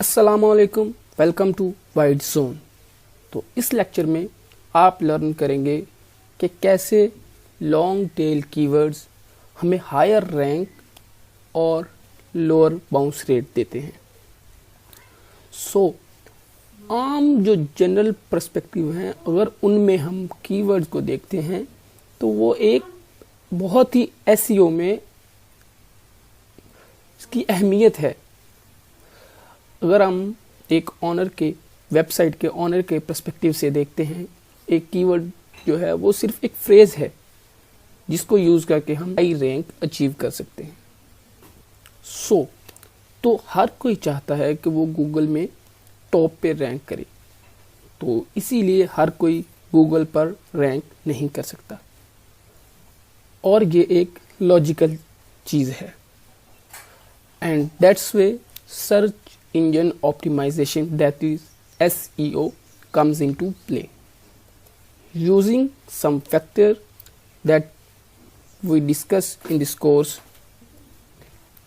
अस्सलामुअलैकुम, welcome to wide zone. तो इस लेक्चर में आप लर्न करेंगे कि कैसे लॉन्ग टेल कीवर्ड्स हमें हायर रैंक और लोअर बाउंस रेट देते हैं। आम जो जनरल पर्सपेक्टिव हैं, अगर उनमें हम कीवर्ड्स को देखते हैं तो वो एक बहुत ही एसईओ में इसकी अहमियत है। अगर हम एक ऑनर के वेबसाइट के ऑनर के पर्सपेक्टिव से देखते हैं, एक कीवर्ड जो है वो सिर्फ एक फ्रेज है जिसको यूज करके हम हाई रैंक अचीव कर सकते हैं। तो हर कोई चाहता है कि वो गूगल में टॉप पे रैंक करे, तो इसीलिए हर कोई गूगल पर रैंक नहीं कर सकता और ये एक लॉजिकल चीज है। And that's way search engine optimization, that is SEO, comes into play using some factor that we discuss in this course.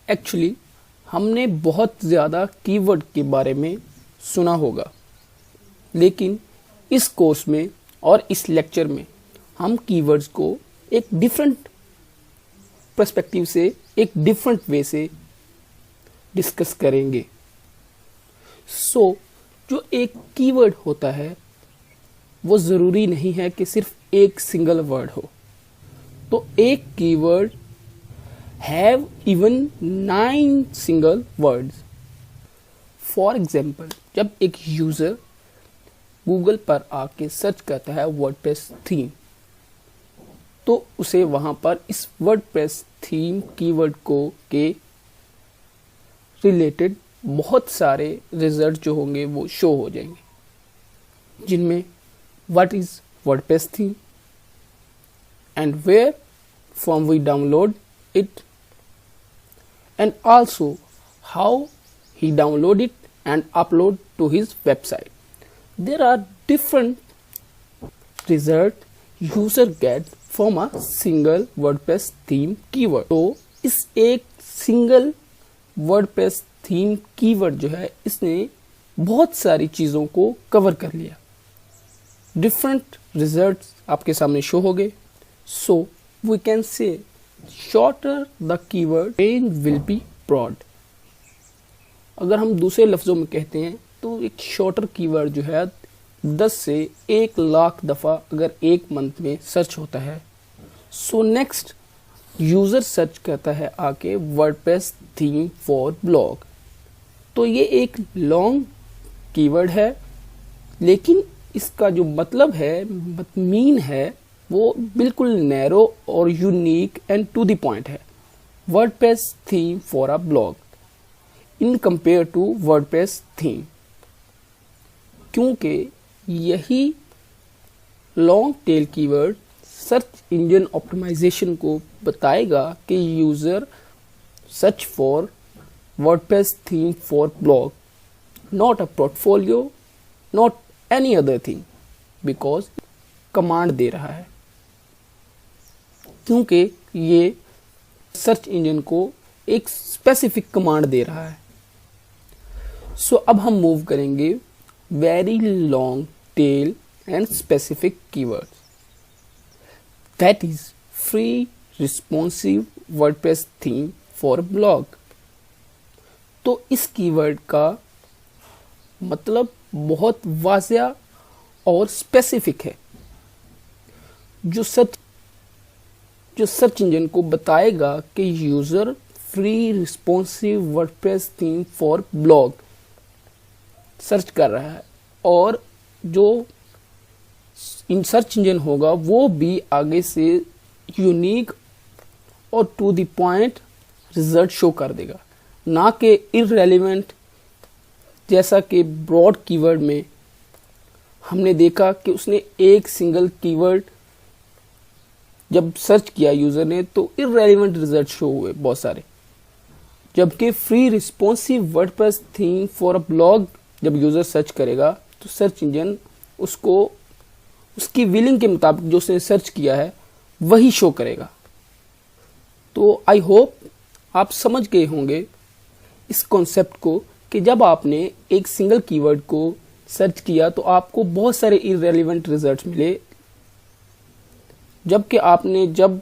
Actually हमने बहुत ज़्यादा कीवर्ड के बारे में सुना होगा, लेकिन इस कोर्स में और इस लेक्चर में हम कीवर्ड्स को एक डिफरेंट पर्सपेक्टिव से, एक डिफरेंट वे से डिस्कस करेंगे। जो एक कीवर्ड होता है वो जरूरी नहीं है कि सिर्फ एक सिंगल वर्ड हो। तो एक keyword have even 9 single words. For example, जब एक यूजर गूगल पर आके सर्च करता है वर्डप्रेस थीम, तो उसे वहां पर इस वर्डप्रेस थीम कीवर्ड को के रिलेटेड बहुत सारे रिजल्ट जो होंगे वो शो हो जाएंगे, जिनमें what is WordPress theme and where from we download it and also how he download it and upload to his website. There are different result user get from a single WordPress theme keyword. तो इस एक single WordPress theme keyword जो है, इसने बहुत सारी चीजों को कवर कर लिया। डिफरेंट रिजल्ट्स आपके सामने शो हो गए। So we can say shorter the keyword range will be broad. अगर हम दूसरे लफ्जों में कहते हैं तो एक शॉर्टर कीवर्ड जो है 10 से 1 लाख दफा अगर एक मंथ में सर्च होता है, सो नेक्स्ट यूजर सर्च करता है आके वर्डप्रेस थीम फॉर ब्लॉग। तो ये एक लॉन्ग कीवर्ड है, लेकिन इसका जो मतलब है, मीन है, वो बिल्कुल नैरो और unique and to the point है। WordPress theme for a blog in compare to WordPress theme, क्योंकि यही long tail keyword search engine optimisation को बताएगा कि user search for WordPress theme for blog, not a portfolio, not any other thing, because command दे रहा है, क्योंकि ये सर्च इंजन को एक स्पेसिफिक कमांड दे रहा है। अब हम मूव करेंगे very long tail and specific keywords, that is free responsive WordPress theme for blog. तो इस कीवर्ड का मतलब बहुत वाज़िया और स्पेसिफिक है, जो सर्च इंजन को बताएगा कि user free responsive WordPress theme for blog search कर रहा है, और जो इन सर्च इंजन होगा वो भी आगे से यूनिक और to the point result show कर देगा, ना कि इररेलेवेंट, जैसा कि ब्रॉड कीवर्ड में हमने देखा कि उसने एक सिंगल कीवर्ड जब सर्च किया यूजर ने तो इररेलेवेंट रिजल्ट शो हुए बहुत सारे। जबकि free responsive WordPress theme for a blog जब यूजर सर्च करेगा तो सर्च इंजन उसको उसकी विलिंग के मुताबिक जो उसने सर्च किया है वही शो करेगा। तो आई होप आप समझ गए होंगे इस कॉन्सेप्ट को कि जब आपने एक सिंगल कीवर्ड को सर्च किया तो आपको बहुत सारे इररेलेवेंट रिजल्ट्स मिले, जबकि आपने जब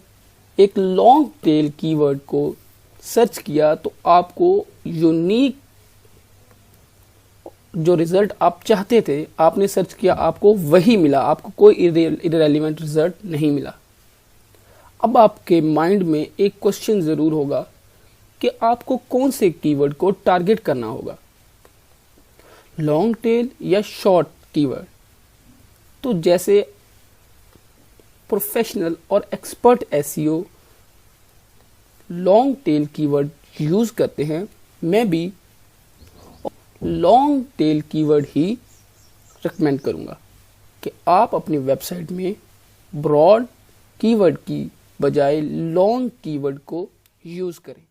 एक लॉन्ग टेल कीवर्ड को सर्च किया तो आपको यूनिक जो रिजल्ट आप चाहते थे, आपने सर्च किया, आपको वही मिला, आपको कोई इररेलेवेंट रिजल्ट नहीं मिला। अब आपके माइंड में एक क्वेश्चन जरूर होगा कि आपको कौन से कीवर्ड को टारगेट करना होगा, लॉन्ग टेल या शॉर्ट कीवर्ड। तो जैसे प्रोफेशनल और expert SEO long tail keyword use करते हैं, मैं भी लॉन्ग टेल कीवर्ड ही रिकमेंड करूंगा कि आप अपनी वेबसाइट में ब्रॉड कीवर्ड की बजाय लॉन्ग कीवर्ड को यूज करें।